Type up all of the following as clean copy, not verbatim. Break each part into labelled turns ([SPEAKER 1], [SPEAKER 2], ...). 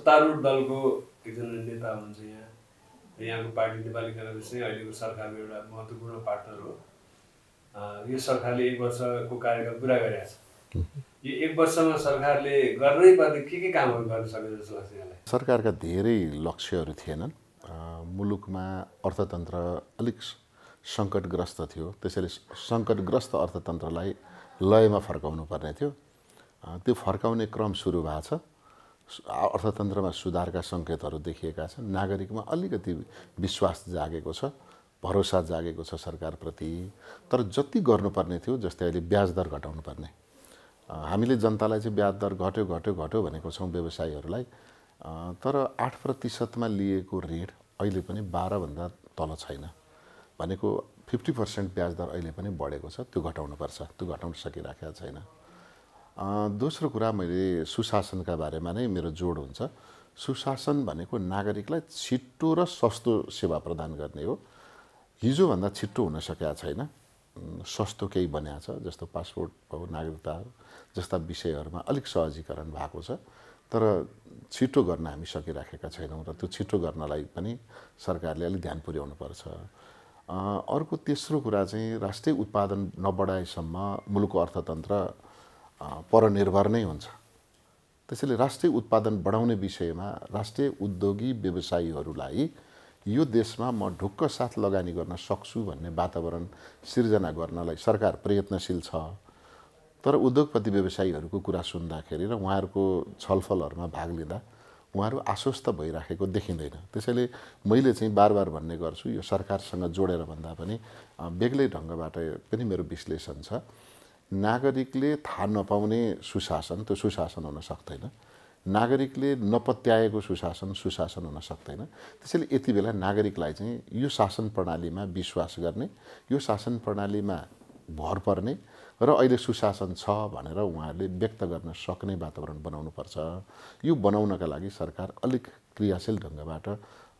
[SPEAKER 1] सत्तारूढ दलको एकजना नेता हुनुहुन्छ यहाँको पार्टी नेपाली काङ्ग्रेस चाहिँ अहिलेको सरकारको एउटा महत्त्वपूर्ण पार्टनर हो। यो सरकारले 1 वर्षको कार्यकाल पुरा गरेको छ। यो 1 वर्षमा सरकारले गर्नै पर्ने के कामहरू गर्न सक्यो जस्तो लाग्छ यहाँलाई?
[SPEAKER 2] सरकारका धेरै लक्ष्यहरू थिएनन्। मुलुकमा अर्थतन्त्र अलिक सङ्कटग्रस्त थियो, त्यसैले सङ्कटग्रस्त अर्थतन्त्रलाई लयमा फर्काउनु पर्ने थियो। त्यो फर्काउने क्रम सुरु भएको छ। अर्थतन्त्रमा सुधारका सङ्केतहरू देखिएका छन्। नागरिकमा अलिकति विश्वास जागेको छ, भरोसा जागेको छ सरकारप्रति। तर जति गर्नुपर्ने थियो, जस्तै अहिले ब्याज दर घटाउनु पर्ने, हामीले जनतालाई चाहिँ ब्याज दर घट्यो भनेको छौँ व्यवसायीहरूलाई। तर 8% लिएको ऋण अहिले पनि 12 भन्दा तल छैन भनेको 50% ब्याज दर अहिले पनि बढेको छ। त्यो घटाउनुपर्छ, त्यो घटाउन सकिराखेको छैन। दोस्रो कुरा, मैले सुशासनका बारेमा नै मेरो जोड हुन्छ। सुशासन भनेको नागरिकलाई छिट्टो र सस्तो सेवा प्रदान गर्ने हो। हिजोभन्दा छिट्टो हुन सकेका छैन, सस्तो केही बन्या छ, जस्तो पासपोर्ट हो, नागरिकता जस्ता विषयहरूमा अलिक सहजीकरण भएको छ। तर छिटो गर्न हामी सकिराखेका छैनौँ र त्यो छिटो गर्नलाई पनि सरकारले अलिक ध्यान पुर्याउनुपर्छ। अर्को तेस्रो कुरा चाहिँ राष्ट्रिय उत्पादन नबढाएसम्म मुलुकको अर्थतन्त्र परनिर्भर नै हुन्छ। त्यसैले राष्ट्रिय उत्पादन बढाउने विषयमा राष्ट्रिय उद्योगी व्यवसायीहरूलाई यो देशमा म ढुक्क साथ लगानी गर्न सक्छु भन्ने वातावरण सिर्जना गर्नलाई सरकार प्रयत्नशील छ। तर उद्योगपति व्यवसायीहरूको कुरा सुन्दाखेरि र उहाँहरूको छलफलहरूमा भाग लिँदा उहाँहरू आश्वस्त भइराखेको देखिँदैन। त्यसैले मैले चाहिँ बार भन्ने गर्छु, यो सरकारसँग जोडेर भन्दा पनि बेग्लै ढङ्गबाट पनि मेरो विश्लेषण छ। नागरिकले थाहा नपाउने सुशासन, त्यो सुशासन हुन सक्दैन। नागरिकले नपत्याएको सुशासन हुन सक्दैन। त्यसैले यति बेला नागरिकलाई चाहिँ यो शासन प्रणालीमा विश्वास गर्ने, यो शासन प्रणालीमा भर पर्ने र अहिले सुशासन छ भनेर उहाँहरूले व्यक्त गर्न सक्ने वातावरण बनाउनुपर्छ। यो बनाउनका लागि सरकार अलिक क्रियाशील ढङ्गबाट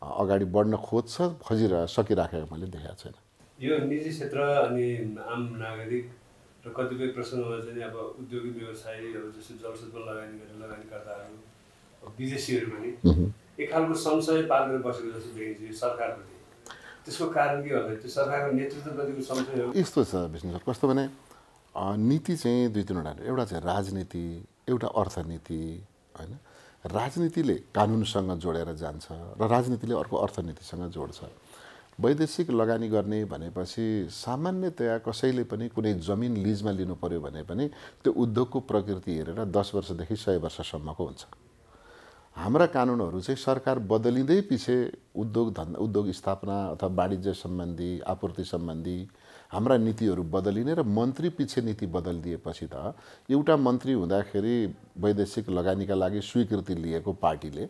[SPEAKER 2] अगाडि बढ्न सकिराखेको मैले देखेको छैन।
[SPEAKER 1] यो निजी क्षेत्र अनि आम नागरिक र कतिपय प्रसङ्गमा चाहिँ अब उद्योगिक व्यवसायीहरू जस्तो जलस्रोतमा लगानीकर्ताहरू, विदेशीहरू पनि एक खालको संशय पालेर बसेको जस्तो देखिन्छ यो सरकारप्रति। त्यसको कारण के होला? त्यो सरकारको नेतृत्वप्रतिको संशय हो।
[SPEAKER 2] यस्तो छ विष्णु सर, कस्तो भने नीति चाहिँ दुई तीनवटा, एउटा चाहिँ राजनीति, एउटा अर्थनीति हैन। राजनीतिले कानुनसँग जोडेर जान्छ र राजनीतिले अर्को अर्थनीतिसँग जोड्छ। वैदेशिक लगानी गर्ने भनेपछि सामान्यतया कसैले पनि कुनै जमिन लिजमा लिनु पर्यो भने पनि त्यो उद्योगको प्रकृति हेरेर 10 वर्षदेखि 100 वर्षसम्मको हुन्छ। हाम्रा कानुनहरू चाहिँ सरकार बदलिँदै पछि उद्योग स्थापना अथवा वाणिज्य सम्बन्धी, आपूर्ति सम्बन्धी हाम्रा नीतिहरू बदलिने र मन्त्री पछि नीति बदलिदिएपछि त एउटा मन्त्री हुँदाखेरि वैदेशिक लगानीका लागि स्वीकृति लिएको पार्टीले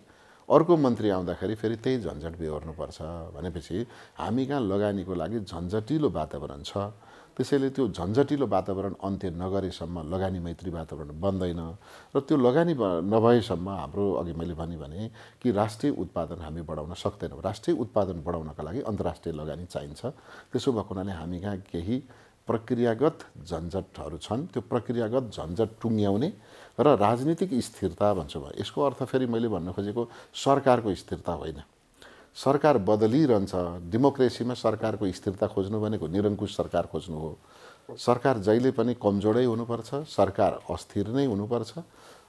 [SPEAKER 2] अर्को मन्त्री आउँदाखेरि फेरि त्यही झन्झट बेहोर्नुपर्छ भनेपछि हामी कहाँ लगानीको लागि झन्झटिलो वातावरण छ। त्यसैले त्यो झन्झटिलो वातावरण अन्त्य नगरेसम्म लगानी मैत्री वातावरण बन्दैन र त्यो लगानी नभएसम्म हाम्रो अघि मैले भने कि राष्ट्रिय उत्पादन हामी बढाउन सक्दैनौँ। राष्ट्रिय उत्पादन बढाउनका लागि अन्तर्राष्ट्रिय लगानी चाहिन्छ। त्यसो भएको हुनाले हामी कहाँ केही प्रक्रियागत झन्झटहरू छन्। त्यो प्रक्रियागत झन्झट टुङ्ग्याउने र राजनीतिक स्थिरता भन्छु म। यसको अर्थ फेरि मैले भन्न खोजेको सरकारको स्थिरता होइन। सरकार बदलिरहन्छ। डेमोक्रेसीमा सरकारको स्थिरता खोज्नु भनेको निरङ्कुश सरकार खोज्नु हो। सरकार जहिले पनि कमजोरै हुनुपर्छ, सरकार अस्थिर नै हुनुपर्छ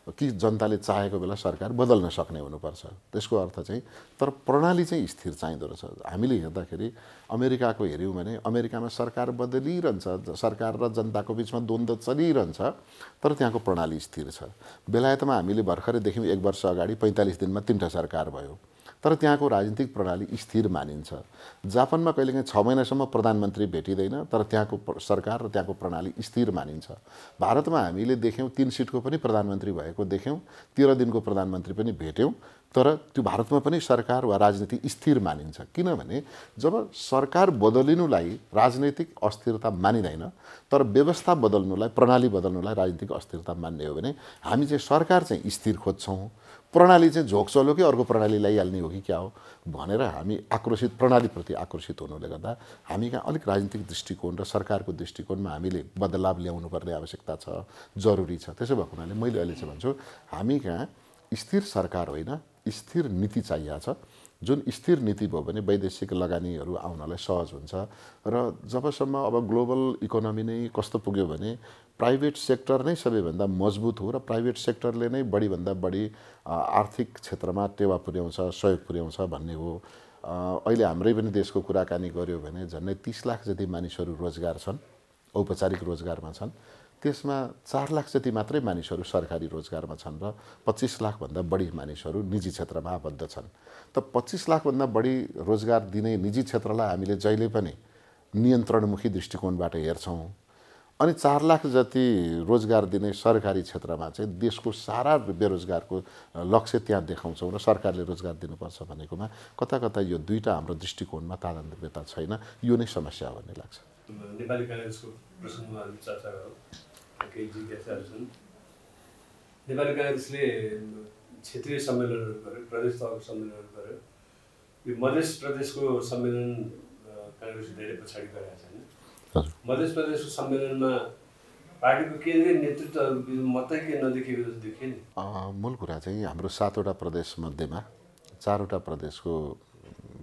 [SPEAKER 2] कि जनताले चाहेको बेला सरकार बदल्न सक्ने हुनुपर्छ। त्यसको अर्थ चाहिँ तर प्रणाली चाहिँ स्थिर चाहिँदो रहेछ। हामीले हेर्दाखेरि अमेरिकाको हेऱ्यौँ भने अमेरिकामा सरकार बदलिरहन्छ, सरकार र जनताको बिचमा द्वन्द्व चलिरहन्छ, तर त्यहाँको प्रणाली स्थिर छ। बेलायतमा हामीले भर्खरै देख्यौँ 1 वर्ष अगाडि 45 दिनमा 3टा सरकार भयो, तर त्यहाँको राजनीतिक प्रणाली स्थिर मानिन्छ। जापानमा कहिलेकाहीँ 6 महिनासम्म प्रधानमन्त्री भेटिँदैन, तर त्यहाँको सरकार र त्यहाँको प्रणाली स्थिर मानिन्छ। भारतमा हामीले देख्यौँ 3 सिटको पनि प्रधानमन्त्री भएको देख्यौँ, 13 दिनको प्रधानमन्त्री पनि भेट्यौँ, तर त्यो भारतमा पनि सरकार वा राजनीति स्थिर मानिन्छ। किनभने जब सरकार बदलिनुलाई राजनैतिक अस्थिरता मानिँदैन, तर व्यवस्था बदल्नुलाई, प्रणाली बदल्नुलाई राजनीतिक अस्थिरता मान्ने हो भने हामी चाहिँ सरकार चाहिँ स्थिर खोज्छौँ, प्रणाली चाहिँ झोक चल्यो कि अर्को प्रणाली ल्याइहाल्ने हो कि क्या हो भनेर हामी आक्रोशित, प्रणालीप्रति आक्रोशित हुनुले गर्दा हामी कहाँ अलिक राजनीतिक दृष्टिकोण र सरकारको दृष्टिकोणमा हामीले बदलाव ल्याउनु पर्ने आवश्यकता छ, जरुरी छ। त्यसो भएको हुनाले मैले अहिले चाहिँ भन्छु हामी कहाँ स्थिर सरकार होइन, स्थिर नीति चाहिएको छ, जुन स्थिर नीति भयो भने वैदेशिक लगानीहरू आउनलाई सहज हुन्छ। र जबसम्म अब ग्लोबल इकोनोमी नै कस्तो पुग्यो भने प्राइभेट सेक्टर नै सबैभन्दा मजबुत हो र प्राइभेट सेक्टरले नै बढीभन्दा बढी आर्थिक क्षेत्रमा टेवा पुर्याउँछ, सहयोग पुर्याउँछ भन्ने हो। अहिले हाम्रै पनि देशको कुराकानी गर्यो भने झन्डै 30 लाख जति मानिसहरू रोजगार छन्, औपचारिक रोजगारमा छन्। त्यसमा 4 लाख जति मात्रै मानिसहरू सरकारी रोजगारमा छन् र 25 लाखभन्दा बढी मानिसहरू निजी क्षेत्रमा आबद्ध छन्। त 25 लाखभन्दा बढी रोजगार दिने निजी क्षेत्रलाई हामीले जहिले पनि नियन्त्रणमुखी दृष्टिकोणबाट हेर्छौँ। अनि 4 लाख जति रोजगार दिने सरकारी क्षेत्रमा चाहिँ देशको सारा बेरोजगारको लक्ष्य त्यहाँ देखाउँछौँ र सरकारले रोजगार दिनुपर्छ भनेकोमा कता कता यो दुईटा हाम्रो दृष्टिकोणमा तादात्म्यता छैन। यो नै समस्या भन्ने लाग्छ।
[SPEAKER 1] नेपाली काङ्ग्रेसको प्रसङ्गमा हामी चर्चा गरौँ। केही जिज्ञासाहरू छन्। नेपाली काङ्ग्रेसले क्षेत्रीय सम्मेलनहरू गर्यो, प्रदेश तहको सम्मेलनहरू गर्यो। यो मध्य प्रदेशको सम्मेलन काङ्ग्रेसले धेरै पछाडि गएको छैन। मध्य प्रदेशको सम्मेलनमा पार्टीको केन्द्रीय नेतृत्वहरू मात्रै के नदेखिएको जस्तो देखियो नि।
[SPEAKER 2] मूल कुरा चाहिँ हाम्रो 7वटा प्रदेश मध्येमा 4वटा प्रदेशको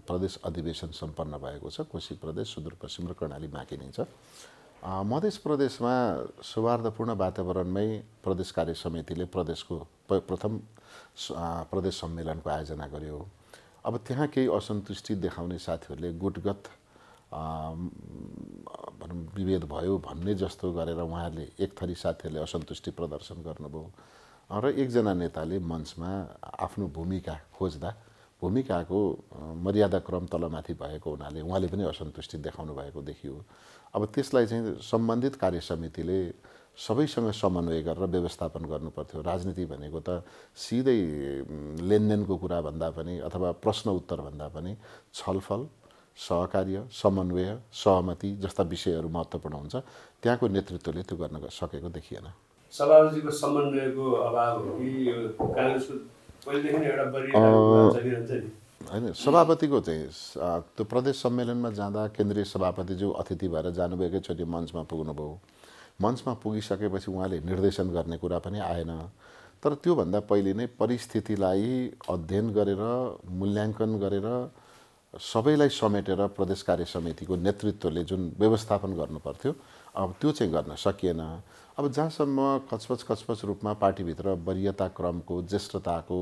[SPEAKER 2] प्रदेश अधिवेशन सम्पन्न भएको छ। कोशी प्रदेश, सुदूरपश्चिम र कर्णाली बाँकी नै छ। मध्य प्रदेशमा सौहार्दपूर्ण वातावरणमै प्रदेश कार्य समितिले प्रदेशको प्रथम प्रदेश सम्मेलनको आयोजना गर्यो। अब त्यहाँ केही असन्तुष्टि देखाउने साथीहरूले गुटगत विभेद भयो भन्ने जस्तो गरेर उहाँहरूले एक थरी साथीहरूले असन्तुष्टि प्रदर्शन गर्नुभयो र एकजना नेताले मञ्चमा आफ्नो भूमिका खोज्दा भूमिकाको मर्यादाक्रम तलमाथि भएको हुनाले उहाँले पनि असन्तुष्टि देखाउनु भएको देखियो। अब त्यसलाई चाहिँ सम्बन्धित कार्य समितिले सबैसँग समन्वय गरेर व्यवस्थापन गर्नुपर्थ्यो। राजनीति भनेको त सिधै लेनदेनको कुरा भन्दा पनि अथवा प्रश्न उत्तर भन्दा पनि छलफल, सहकार्य, समन्वय, सहमति जस्ता विषयहरू महत्त्वपूर्ण हुन्छ। त्यहाँको नेतृत्वले त्यो गर्न सकेको देखिएन।
[SPEAKER 1] सभापतिको समन्वयको अभाव हो कि यो काङ्ग्रेसको पहिलेदेखि नै एउटा बढिरहेको चलिरहन्छ नि?
[SPEAKER 2] होइन, सभापतिको चाहिँ त्यो प्रदेश सम्मेलनमा जाँदा केन्द्रीय सभापतिज्यू अतिथि भएर जानुभएकैचोटि मञ्चमा पुग्नुभयो। मञ्चमा पुगिसकेपछि उहाँले निर्देशन गर्ने कुरा पनि आएन। तर त्योभन्दा पहिले नै परिस्थितिलाई अध्ययन गरेर मूल्याङ्कन गरेर सबैलाई समेटेर प्रदेश कार्य समितिको नेतृत्वले जुन व्यवस्थापन गर्नुपर्थ्यो अब त्यो चाहिँ गर्न सकिएन। अब जहाँसम्म कचपच रूपमा पार्टीभित्र वरियता क्रमको, ज्येष्ठताको,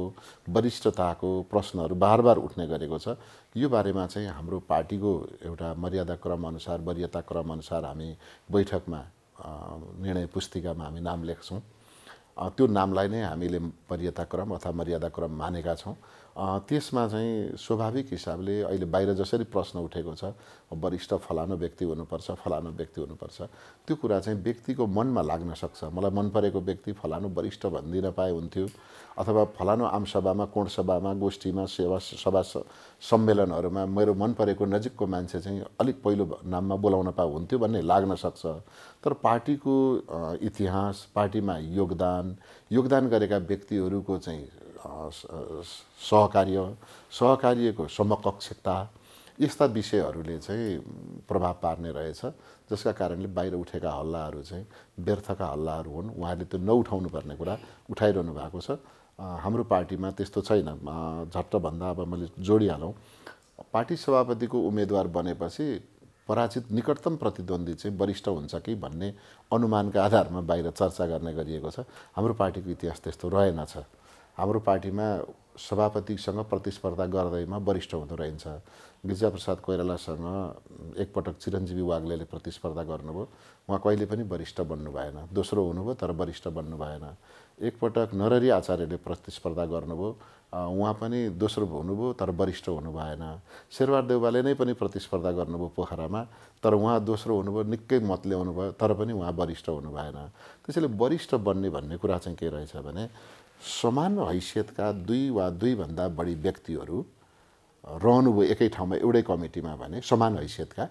[SPEAKER 2] वरिष्ठताको प्रश्नहरू बार उठ्ने गरेको छ। यो बारेमा चाहिँ हाम्रो पार्टीको एउटा मर्यादा क्रम अनुसार, वरियता क्रम अनुसार हामी बैठकमा निर्णय पुस्तिकामा हामी नाम लेख्छौँ। त्यो नामलाई नै हामीले वरियता क्रम अथवा मर्यादा क्रम मानेका छौँ। त्यसमा चाहिँ स्वाभाविक हिसाबले अहिले बाहिर जसरी प्रश्न उठेको छ वरिष्ठ फलानु व्यक्ति हुनुपर्छ, फलानु व्यक्ति हुनुपर्छ, त्यो कुरा चाहिँ व्यक्तिको मनमा लाग्न सक्छ। मलाई मन परेको व्यक्ति फलानु वरिष्ठ भनिदिन पाए हुन्थ्यो, अथवा फलानु आमसभामा, कोणसभामा, गोष्ठीमा, सभा सम्मेलनहरूमा मेरो मन परेको नजिकको मान्छे चाहिँ अलिक पहिलो नाममा बोलाउन पाए हुन्थ्यो भन्ने लाग्न सक्छ। तर पार्टीको इतिहास, पार्टीमा योगदान गरेका व्यक्तिहरूको चाहिँ सहकार्यको समकक्षता यस्ता विषयहरूले चाहिँ प्रभाव पार्ने रहेछ, जसका कारणले बाहिर उठेका हल्लाहरू चाहिँ व्यर्थका हल्लाहरू हुन्। उहाँले त्यो नउठाउनु पर्ने कुरा उठाइरहनु भएको छ। हाम्रो पार्टीमा त्यस्तो छैन। झट्ट भन्दा अब मैले जोडिहालौँ, पार्टी सभापतिको उम्मेदवार बनेपछि पराजित निकटतम प्रतिद्वन्दी चाहिँ वरिष्ठ हुन्छ कि भन्ने अनुमानका आधारमा बाहिर चर्चा गर्ने गरिएको छ। हाम्रो पार्टीको इतिहास त्यस्तो रहेनछ। हाम्रो पार्टीमा सभापतिसँग प्रतिस्पर्धा गर्दैमा वरिष्ठ हुँदो रहन्छ। गिरिजाप्रसाद कोइरालासँग एकपटक चिरञ्जीवी वाग्लेले प्रतिस्पर्धा गर्नुभयो, उहाँ कहिले पनि वरिष्ठ बन्नु भएन। दोस्रो हुनुभयो तर वरिष्ठ बन्नु भएन। एकपटक नरहरि आचार्यले प्रतिस्पर्धा गर्नुभयो, उहाँ पनि दोस्रो हुनुभयो तर वरिष्ठ हुनु भएन। शेरबहादुर देउवाले नै पनि प्रतिस्पर्धा गर्नुभयो पोखरामा, तर उहाँ दोस्रो हुनुभयो, निकै मत ल्याउनु भयो, तर पनि उहाँ वरिष्ठ हुनु भएन। त्यसैले वरिष्ठ बन्ने भन्ने कुरा चाहिँ के रहेछ भने समान हैसियतका दुई वा दुईभन्दा बढी व्यक्तिहरू रहनुभयो एकै ठाउँमा एउटै कमिटीमा भने समान हैसियतका,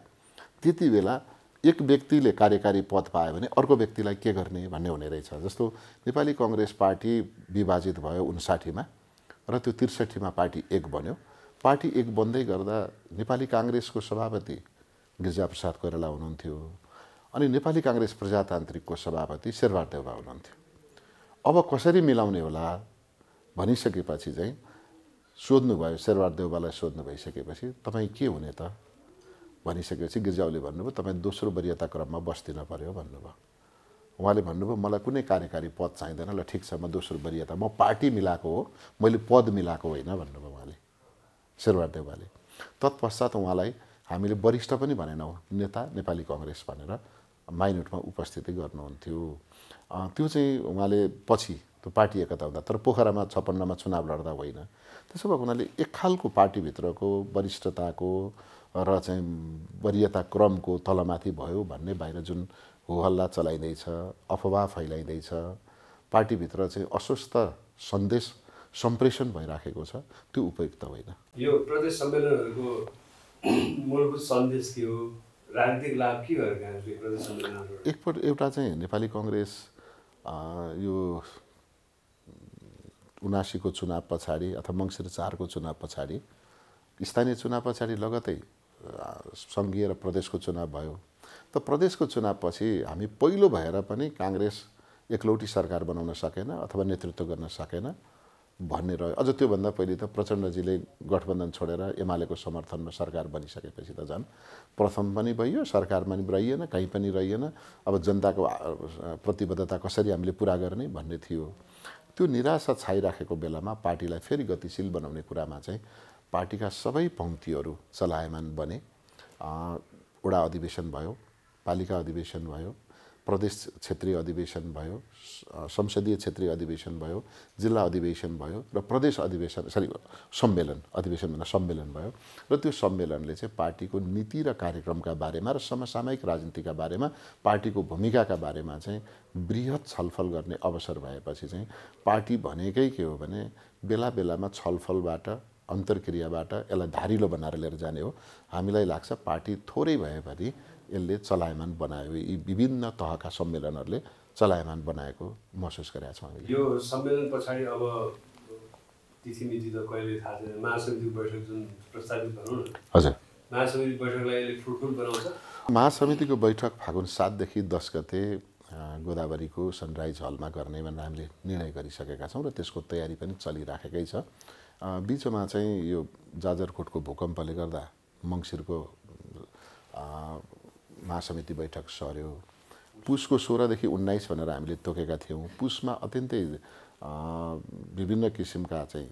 [SPEAKER 2] त्यति बेला एक व्यक्तिले कार्यकारी पद पायो भने अर्को व्यक्तिलाई के गर्ने भन्ने हुने रहेछ। जस्तो नेपाली काङ्ग्रेस पार्टी विभाजित भयो 59मा र त्यो 63मा पार्टी एक बन्यो। पार्टी एक बन्दै गर्दा नेपाली काङ्ग्रेसको सभापति गिरिजाप्रसाद कोइराला हुनुहुन्थ्यो, अनि नेपाली काङ्ग्रेस प्रजातान्त्रिकको सभापति शेरबहादुर देउवा हुनुहुन्थ्यो। अब कसरी मिलाउने होला भनिसकेपछि चाहिँ सोध्नुभयो, शेरबहादुर देउवालाई सोध्नु भइसकेपछि तपाईँ के हुने त भनिसकेपछि गिर्जाओलीले भन्नुभयो तपाईँ दोस्रो वरियता क्रममा बस्दिन पर्यो भन्नुभयो। उहाँले भन्नुभयो मलाई कुनै कार्यकारी पद चाहिँदैन, ल ठिक छ म दोस्रो वरियता, म पार्टी मिलाएको हो, मैले पद मिलाएको होइन भन्नुभयो उहाँले, शेरबहादुर देउवाले। तत्पश्चात उहाँलाई हामीले वरिष्ठ पनि भनेनौँ, नेता नेपाली कङ्ग्रेस भनेर माइनोटमा उपस्थिति गर्नुहुन्थ्यो। त्यो चाहिँ उहाँले पछि त्यो पार्टी एकता हुँदा, तर पोखरामा 56मा चुनाव लड्दा होइन। त्यसो भएको हुनाले एक खालको पार्टीभित्रको वरिष्ठताको र चाहिँ वरियता क्रमको तलमाथि भयो भन्ने बाहिर जुन होहल्ला चलाइँदैछ, अफवाह फैलाइँदैछ, पार्टीभित्र चाहिँ अस्वस्थ सन्देश सम्प्रेषण भइराखेको छ, त्यो उपयुक्त होइन।
[SPEAKER 1] यो प्रदेश सम्मेलनहरूको मूलभूत सन्देश के हो, राजनीतिक लाभ के भयो प्रदेश सम्मेलनहरू?
[SPEAKER 2] एउटा चाहिँ नेपाली कङ्ग्रेस यो 79 को चुनाव पछाडि अथवा मङ्सिर 4 को चुनाव पछाडि, स्थानीय चुनाव पछाडि लगतै सङ्घीय र प्रदेशको चुनाव भयो। त प्रदेशको चुनावपछि हामी पहिलो भएर पनि काङ्ग्रेस एकलौटी सरकार बनाउन सकेन अथवा नेतृत्व गर्न सकेन भन्ने रह्यो। अझ त्योभन्दा पहिले त प्रचण्डजीले गठबन्धन छोडेर एमालेको समर्थनमा सरकार बनिसकेपछि त झन् प्रथम पनि भइयो, सरकारमा पनि रहिएन, कहीँ पनि रहिएन। अब जनताको प्रतिबद्धता कसरी हामीले पुरा गर्ने भन्ने थियो। त्यो निराशा छाइराखेको बेलामा पार्टीलाई फेरि गतिशील बनाउने कुरामा चाहिँ पार्टीका सबै पङ्क्तिहरू चलायमान बने। वडा अधिवेशन भयो, पालिका अधिवेशन भयो, प्रदेश क्षेत्रीय अधिवेशन भयो, संसदीय क्षेत्रीय अधिवेशन भयो, जिल्ला अधिवेशन भयो र प्रदेश अधिवेशन सम्मेलन भयो। र त्यो सम्मेलनले चाहिँ पार्टीको नीति र कार्यक्रमका बारेमा र समसामयिक राजनीतिका बारेमा, पार्टीको भूमिकाका बारेमा चाहिँ बृहत छलफल गर्ने अवसर भएपछि चाहिँ पार्टी भनेकै के हो भने बेला बेलामा छलफलबाट, अन्तर्क्रियाबाट यसलाई धारिलो बनाएर लिएर जाने हो। हामीलाई लाग्छ पार्टी थोरै भए पनि यसले चलायमान बनायो, यी विभिन्न तहका सम्मेलनहरूले चलायमान बनाएको महसुस गरेका छौँ हामीले।
[SPEAKER 1] यो सम्मेलन पछाडि अब तिथिमिति त कहिले थाहा छैन, महासमितिको बैठक जुन प्रस्तावित भनौँ न,
[SPEAKER 2] हजुर,
[SPEAKER 1] महासमिति बैठकलाई यसले फुलफुल बनाउँछ।
[SPEAKER 2] महासमितिको बैठक फागुन 7 देखि 10 गते गोदावरीको सनराइज हलमा गर्ने भनेर हामीले निर्णय गरिसकेका छौँ र त्यसको तयारी पनि चलिराखेकै छ। बिचमा चाहिँ यो जाजरकोटको भूकम्पले गर्दा मङ्सिरको महासमिति बैठक सर्यो। पुसको 16 देखि 19 भनेर हामीले तोकेका थियौँ। पुसमा अत्यन्तै विभिन्न किसिमका चाहिँ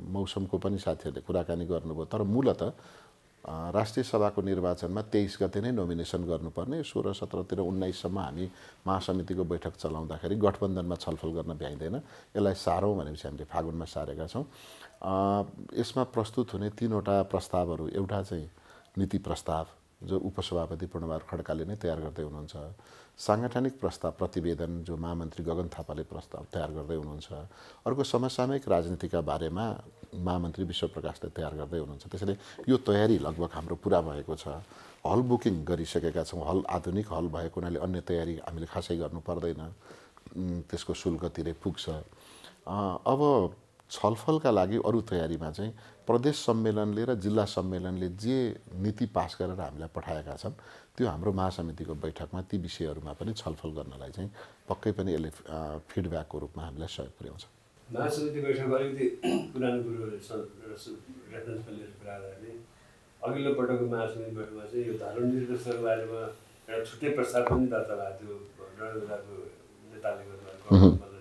[SPEAKER 2] मौसमको पनि साथीहरूले कुराकानी गर्नुभयो, तर मूलत राष्ट्रिय सभाको निर्वाचनमा 23 गते नै नोमिनेसन गर्नुपर्ने, 16, 17 तिर 19सम्म हामी महासमितिको बैठक चलाउँदाखेरि गठबन्धनमा छलफल गर्न भ्याइँदैन, यसलाई सारौँ भनेपछि हामीले फागुनमा सारेका छौँ। यसमा प्रस्तुत हुने 3वटा प्रस्तावहरू, एउटा चाहिँ नीति प्रस्ताव जो उपसभापति पूर्णबहादुर खड्काले नै तयार गर्दै हुनुहुन्छ, साङ्गठनिक प्रस्ताव प्रतिवेदन जो महामन्त्री गगन थापाले प्रस्ताव तयार गर्दै हुनुहुन्छ, अर्को समसामयिक राजनीतिका बारेमा महामन्त्री विश्वप्रकाशले तयार गर्दै हुनुहुन्छ। त्यसैले यो तयारी लगभग हाम्रो पुरा भएको छ। हल बुकिङ गरिसकेका छौँ। हल आधुनिक हल भएको हुनाले अन्य तयारी हामीले खासै गर्नु पर्दैन, त्यसको शुल्क तिरै पुग्छ। अब छलफलका लागि अरू तयारीमा चाहिँ प्रदेश सम्मेलनले र जिल्ला सम्मेलनले जे नीति पास गरेर हामीलाई पठाएका छन् त्यो हाम्रो महासमितिको बैठकमा ती विषयहरूमा पनि छलफल गर्नलाई चाहिँ पक्कै पनि यसले फिडब्याकको रूपमा हामीलाई सहयोग पुर्याउँछ।
[SPEAKER 1] महासमिति बैठकमा अलिकति पुरानो कुरो रेफरेन्स लिएर कुरा गर्दाखेरि अघिल्लो पटकको महासमिति बैठकमा चाहिँ यो धर्म निरपेक्षताको बारेमा एउटा छुट्टै प्रस्ताव पनि दर्ता भएको थियो डडेलधुराको नेताले गर्नुभएको।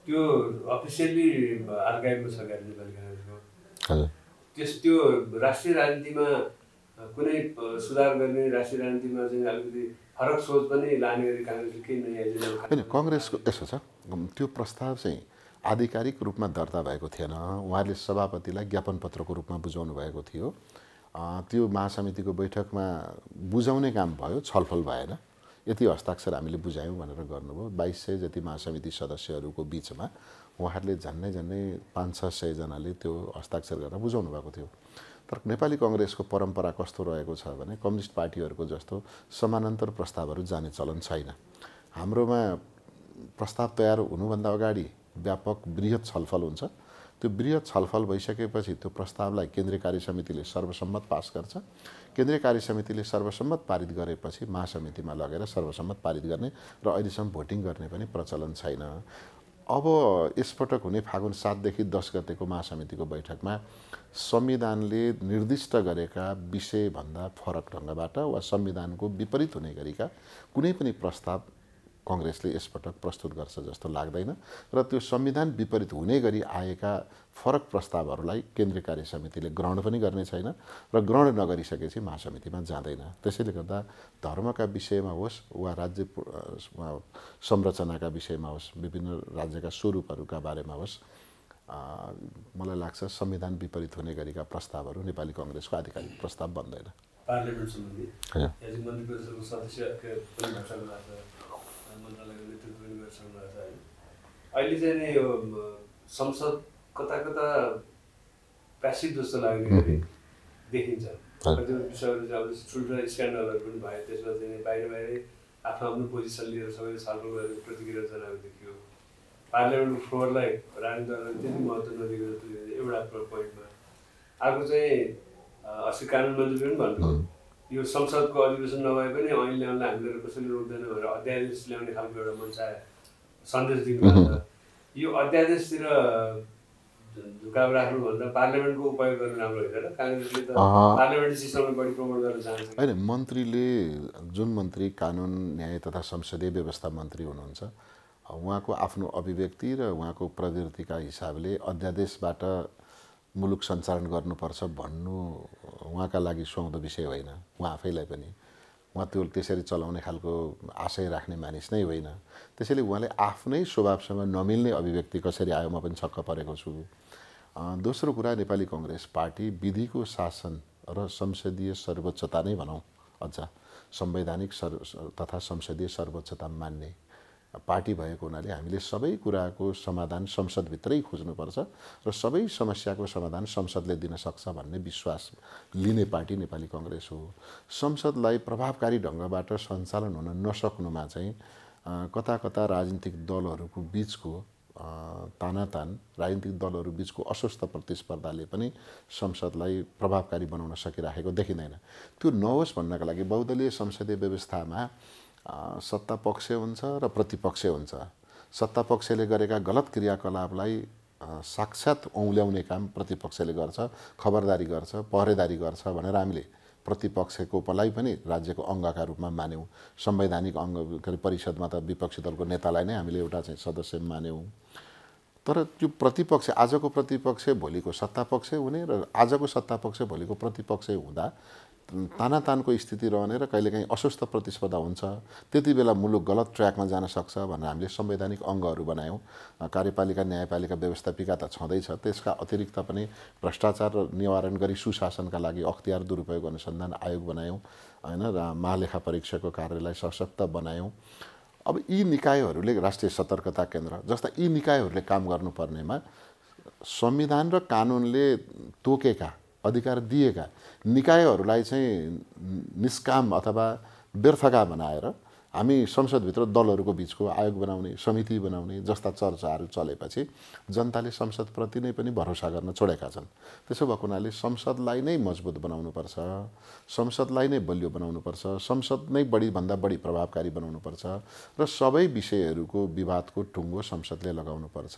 [SPEAKER 1] त्यो अफिसियल्ली आर्काइभमा छ क्या नेपाली काङ्ग्रेसको। त्यो राष्ट्रिय राजनीतिमा कुनै सुधार गर्ने, राष्ट्रिय राजनीतिमा चाहिँ अलिकति फरक सोच पनि लाने गरी काङ्ग्रेसले केही नयाँ एजेन्डा
[SPEAKER 2] होइन। काङ्ग्रेसको यसो छ, त्यो प्रस्ताव चाहिँ आधिकारिक रूपमा दर्ता भएको थिएन। उहाँले सभापतिलाई ज्ञापन पत्रको रूपमा बुझाउनु भएको थियो। त्यो महासमितिको बैठकमा बुझाउने काम भयो, छलफल भएन। यति हस्ताक्षर हामीले बुझायौँ भनेर गर्नुभयो। 2200 जति महासमिति सदस्यहरूको बिचमा उहाँहरूले झन्डै 500-600 जनाले त्यो हस्ताक्षर गरेर बुझाउनु भएको थियो। तर नेपाली कङ्ग्रेसको परम्परा कस्तो रहेको छ भने कम्युनिस्ट पार्टीहरूको जस्तो समानान्तर प्रस्तावहरू जाने चलन छैन। हाम्रोमा प्रस्ताव तयार हुनुभन्दा अगाडि व्यापक बृहत छलफल हुन्छ। त्यो बृहत छलफल भइसकेपछि त्यो प्रस्तावलाई केन्द्रीय कार्य समितिले सर्वसम्मत पास गर्छ। केन्द्रीय कार्य समितिले सर्वसम्मत पारित गरेपछि महासमितिमा लगेर सर्वसम्मत पारित गर्ने र अहिलेसम्म भोटिङ गर्ने पनि प्रचलन छैन। अब यसपटक हुने फागुन 7 देखि 10 गतेको महासमितिको बैठकमा संविधानले निर्दिष्ट गरेका विषयभन्दा फरक ढङ्गबाट वा संविधानको विपरीत हुने गरीका कुनै पनि प्रस्ताव कांग्रेसले यसपटक प्रस्तुत गर्छ जस्तो लाग्दैन र त्यो संविधान विपरीत हुने गरी आएका फरक प्रस्तावहरूलाई केन्द्रीय कार्य समितिले ग्रहण पनि गर्ने छैन र ग्रहण नगरिसकेपछि महासमितिमा जाँदैन। त्यसैले गर्दा धर्मका विषयमा होस् वा राज्य संरचनाका विषयमा होस्, विभिन्न राज्यका स्वरूपहरूका बारेमा होस्, मलाई लाग्छ संविधान विपरीत हुने गरीका प्रस्तावहरू नेपाली कांग्रेसको आधिकारिक प्रस्ताव बन्दैन।
[SPEAKER 1] पार्लियामेन्ट सम्बन्धी मन्त्री परिषदको सदस्यको पनि भर्खर मन्त्रालयको नेतृत्व पनि गरिसक्नु भएको छ होइन। अहिले चाहिँ नि यो संसद कता कता प्यासिभ जस्तो लाग्ने गरी देखिन्छ। कतिवटा विषयहरू चाहिँ अब ठुल्ठुला स्क्यान्डलहरू पनि भयो, त्यसमा चाहिँ बाहिर बाहिरै आफ्नो आफ्नो पोजिसन लिएर सबैले छलफल गरेर प्रतिक्रिया जनाएको देखियो। पार्लियामेन्टको फ्लोरलाई राजनीति दलले त्यति महत्त्व नदिएको जस्तो एउटा पोइन्टमा अर्को चाहिँ अस्ति कानुन मन्त्रीले पनि भन्नुभयो यो संसदको अधिवेशन नभए पनि ऐन ल्याउनलाई हामीले कसैले रोक्दैन भनेर अध्यादेश ल्याउने खालको एउटा मन्चाए सन्देश दिनुभएको छ। यो अध्यादेशतिर झुकाव राख्नुभन्दा पार्लियामेन्टको उपयोग गर्नु राम्रो होइन र? काङ्ग्रेसले त पार्लियामेन्ट्री सिस्टमलाई बढी प्रमोट गर्न चाहन्छ।
[SPEAKER 2] होइन, मन्त्रीले जुन मन्त्री कानुन न्याय तथा संसदीय व्यवस्था मन्त्री हुनुहुन्छ उहाँको आफ्नो अभिव्यक्ति र उहाँको प्रवृत्तिका हिसाबले अध्यादेशबाट मुलुक सञ्चालन गर्नुपर्छ भन्नु उहाँका लागि सुहाउँदो विषय होइन। उहाँ आफैलाई पनि उहाँ त्यो त्यसरी चलाउने खालको आशय राख्ने मानिस नै होइन। त्यसैले उहाँले आफ्नै स्वभावसँग नमिल्ने अभिव्यक्ति कसरी आयो म पनि छक्क परेको छु। दोस्रो कुरा, नेपाली कांग्रेस पार्टी विधिको शासन र संसदीय सर्वोच्चता नै भनौँ, अझ संवैधानिक तथा संसदीय सर्वोच्चता मान्ने पार्टी भएको हुनाले हामीले सबै कुराको समाधान संसदभित्रै खोज्नुपर्छ र सबै समस्याको समाधान संसदले दिन सक्छ भन्ने विश्वास लिने पार्टी नेपाली कांग्रेस हो। संसदलाई प्रभावकारी ढङ्गबाट सञ्चालन हुन नसक्नुमा चाहिँ कता कता राजनीतिक दलहरूको बीचको तानातान, राजनीतिक दलहरू बीचको अस्वस्थ प्रतिस्पर्धाले पनि संसदलाई प्रभावकारी बनाउन सकिराखेको देखिँदैन। त्यो नहोस् भन्नका लागि बहुदलीय संसदीय व्यवस्थामा सत्ता पक्ष हुन्छ र प्रतिपक्ष हुन्छ। सत्ता पक्षले गरेका गलत क्रियाकलापलाई साक्षात् औँल्याउने काम प्रतिपक्षले गर्छ, खबरदारी गर्छ, पहरेदारी गर्छ भनेर हामीले प्रतिपक्षको पलाई पनि राज्यको अङ्गका रूपमा मान्यौँ। संवैधानिक अङ्ग परिषदमा त विपक्षी दलको नेतालाई नै हामीले एउटा चाहिँ सदस्य मान्यौँ। तर त्यो प्रतिपक्ष, आजको प्रतिपक्ष भोलिको सत्तापक्ष हुने र आजको सत्तापक्ष भोलिको प्रतिपक्ष हुँदा तानातानको स्थिति रहने र कहिलेकाहीँ अस्वस्थ प्रतिस्पर्धा हुन्छ। त्यति बेला मुलुक गलत ट्र्याकमा जान सक्छ भनेर हामीले संवैधानिक अङ्गहरू बनायौँ। कार्यपालिका न्यायपालिका व्यवस्थापिका त छँदैछ, त्यसका अतिरिक्त पनि भ्रष्टाचार निवारण गरी सुशासनका लागि अख्तियार दुरुपयोग अनुसन्धान आयोग बनायौँ होइन, र महालेखा परीक्षकको कार्यालय सशक्त बनायौँ। अब यी निकायहरूले, राष्ट्रिय सतर्कता केन्द्र जस्ता यी निकायहरूले काम गर्नुपर्नेमा संविधान र कानुनले तोकेका अधिकार दिएका निकायहरूलाई चाहिँ निष्काम अथवा व्यर्थका बनाएर हामी संसदभित्र दलहरूको बीचको आयोग बनाउने, समिति बनाउने जस्ता चर्चाहरू चलेपछि जनताले संसदप्रति नै पनि भरोसा गर्न छोडेका छन्। त्यसो भएको हुनाले संसदलाई नै मजबुत बनाउनुपर्छ, संसदलाई नै बलियो बनाउनुपर्छ, संसद नै बढीभन्दा बढी प्रभावकारी बनाउनुपर्छ र सबै विषयहरूको विवादको टुङ्गो संसदले लगाउनुपर्छ।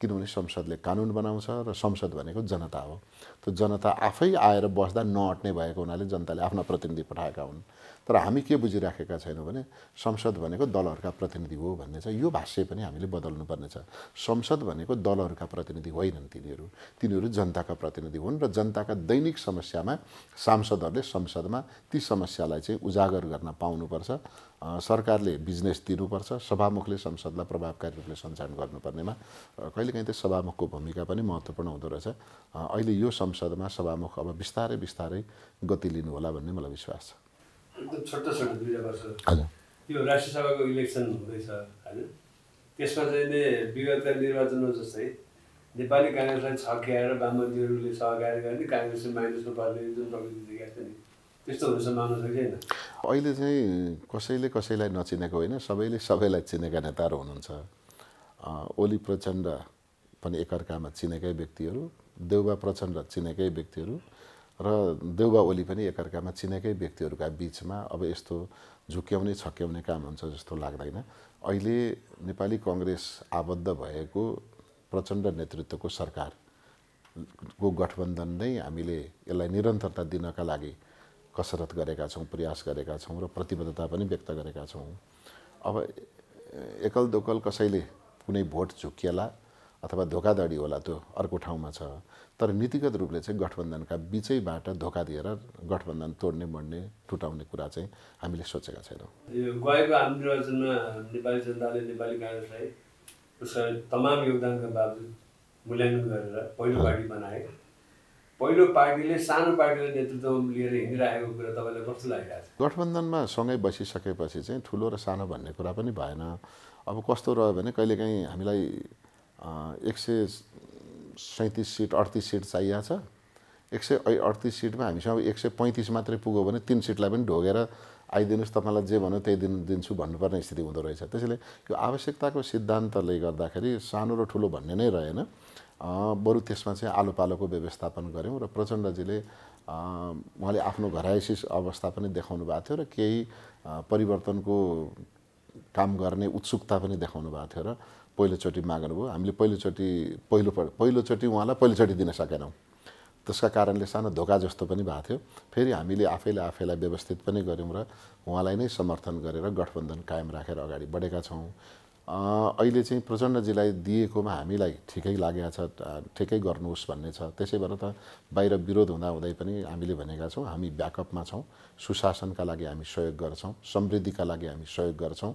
[SPEAKER 2] किनभने संसदले कानुन बनाउँछ र संसद भनेको जनता हो। त्यो जनता आफै आएर बस्दा नअट्ने भएको हुनाले जनताले आफ्ना प्रतिनिधि पठाएका हुन्। तर हामी के बुझिराखेका छैनौँ भने संसद भनेको दलहरूका प्रतिनिधि हो भन्ने छ। यो भाष्य पनि हामीले बदल्नुपर्ने छ। संसद भनेको दलहरूका प्रतिनिधि होइनन्, तिनीहरू जनताका प्रतिनिधि हुन् र जनताका दैनिक समस्यामा सांसदहरूले संसदमा ती समस्यालाई चाहिँ उजागर गर्न पाउनुपर्छ। सरकारले बिजनेस दिनुपर्छ, सभामुखले संसदलाई प्रभावकारी रूपले सञ्चालन गर्नुपर्नेमा कहिलेकाहीँ त सभामुखको भूमिका पनि महत्त्वपूर्ण हुँदो रहेछ। अहिले यो संसदमा सभामुख अब बिस्तारै बिस्तारै गति लिनु होला भन्ने मलाई विश्वास छ।
[SPEAKER 1] एकदम छोटो दुईवटा वर्ष यो राष्ट्रिय सभाको इलेक्सन हुँदैछ होइन, त्यसमा चाहिँ नि विगतका निर्वाचनमा जस्तै नेपाली काङ्ग्रेसलाई छक्याएर वामपन्थीहरूले सहकारी गर्ने, काङ्ग्रेसले माइनसमा पर्ने जुन प्रवृत्ति देखाएको छ नि, त्यस्तो हुन सम्भावना छ कि छैन?
[SPEAKER 2] अहिले चाहिँ कसैले कसैलाई नचिनेको होइन, सबैले सबैलाई चिनेका नेताहरू हुनुहुन्छ। ओली प्रचण्ड पनि एकअर्कामा चिनेकै व्यक्तिहरू, देउबा प्रचण्ड चिनेकै व्यक्तिहरू र देउबा ओली पनि एकअर्कामा चिनेकै व्यक्तिहरूका बिचमा अब यस्तो झुक्याउने छक्याउने काम हुन्छ जस्तो लाग्दैन। अहिले नेपाली कांग्रेस आबद्ध भएको प्रचण्ड नेतृत्वको सरकारको गठबन्धन नै हामीले यसलाई निरन्तरता दिनका लागि कसरत गरेका छौँ, प्रयास गरेका छौँ र प्रतिबद्धता पनि व्यक्त गरेका छौँ। अब एकल दोकल कसैले कुनै भोट झुकिएला अथवा धोकाधडी होला त्यो अर्को ठाउँमा छ, तर नीतिगत रूपले चाहिँ गठबन्धनका बिचैबाट धोका दिएर गठबन्धन तोड्ने बढ्ने टुटाउने कुरा चाहिँ हामीले सोचेका छैनौँ।
[SPEAKER 1] यो गएको आम निर्वाचनमा नेपाली जनताले नेपाली कांग्रेसलाई उसका तमाम योगदानका बावजुद मूल्याङ्कन गरेर पहिलो पार्टी बनाए। पहिलो पार्टीले सानो पार्टीलाई नेतृत्वमा लिएर हिँडिरहेको कुरा तपाईँलाई कस्तो लागिरहेको छ?
[SPEAKER 2] गठबन्धनमा सँगै बसिसकेपछि चाहिँ ठुलो र सानो भन्ने कुरा पनि भएन। अब कस्तो रह्यो भने कहिलेकाहीँ हामीलाई 137 सिट 38 सिट चाहिएको छ, 138 सिटमा हामीसँग 135 मात्रै पुग्यो भने 3 सिटलाई पनि ढोगेर आइदिनुहोस्, तपाईँलाई जे भन्यो त्यही दिन्छु भन्नुपर्ने स्थिति हुँदो रहेछ। त्यसैले यो आवश्यकताको सिद्धान्तले गर्दाखेरि सानो र ठुलो भन्ने नै रहेन, बरु त्यसमा चाहिँ आलो पालोको व्यवस्थापन गऱ्यौँ र प्रचण्डजीले उहाँले आफ्नो घरायसी अवस्था पनि देखाउनु भएको थियो र केही परिवर्तनको काम गर्ने उत्सुकता पनि देखाउनु भएको थियो र पहिलोचोटि माग्नुभयो। हामीले पहिलोचोटि उहाँलाई पहिलोचोटि दिन सकेनौँ, त्यसका कारणले सानो धोका जस्तो पनि भएको थियो। फेरि हामीले आफैलाई व्यवस्थित पनि गऱ्यौँ र उहाँलाई नै समर्थन गरेर गठबन्धन कायम राखेर अगाडि बढेका छौँ। अहिले चाहिँ प्रचण्डजीलाई दिएकोमा हामीलाई ठिकै लागेको छ, ठिकै गर्नुहोस् भन्ने छ। त्यसै भएर त बाहिर विरोध हुँदाहुँदै पनि हामीले भनेका छौँ हामी ब्याकअपमा छौँ, सुशासनका लागि हामी सहयोग गर्छौँ, समृद्धिका लागि हामी सहयोग गर्छौँ,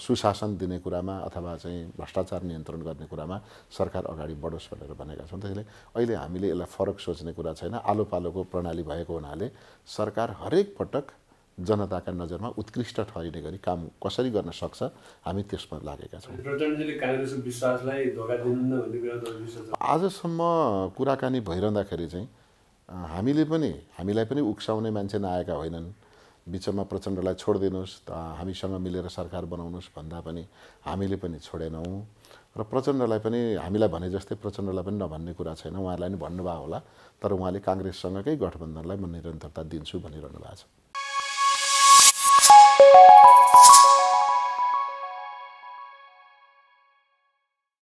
[SPEAKER 2] सुशासन दिने कुरामा अथवा चाहिँ भ्रष्टाचार नियन्त्रण गर्ने कुरामा सरकार अगाडि बढोस् भनेर भनेका छौँ। त्यसैले अहिले हामीले यसलाई फरक सोच्ने कुरा छैन। आलो पालोको प्रणाली भएको हुनाले सरकार हरेक पटक जनताका नजरमा उत्कृष्ट ठहरिने गरी काम कसरी गर्न सक्छ हामी त्यसमा लागेका छौँ।
[SPEAKER 1] प्रचण्डजीले कांग्रेसको विश्वासलाई धोका दिनुहुन्न भन्ने कुरा त विश्वास छ।
[SPEAKER 2] आजसम्म कुराकानी भइरहँदाखेरि चाहिँ हामीलाई पनि उक्साउने मान्छे नआएका होइनन्। बिचमा प्रचण्डलाई छोडिदिनुहोस्, हामीसँग मिलेर सरकार बनाउनुहोस् भन्दा पनि हामीले पनि छोडेनौँ र प्रचण्डलाई पनि हामीलाई भने जस्तै प्रचण्डलाई पनि नभन्ने कुरा छैन। उहाँहरूलाई पनि भन्नुभएको होला, तर उहाँले कांग्रेससँगकै गठबन्धनलाई म निरन्तरता दिन्छु भनिरहनु भएको छ।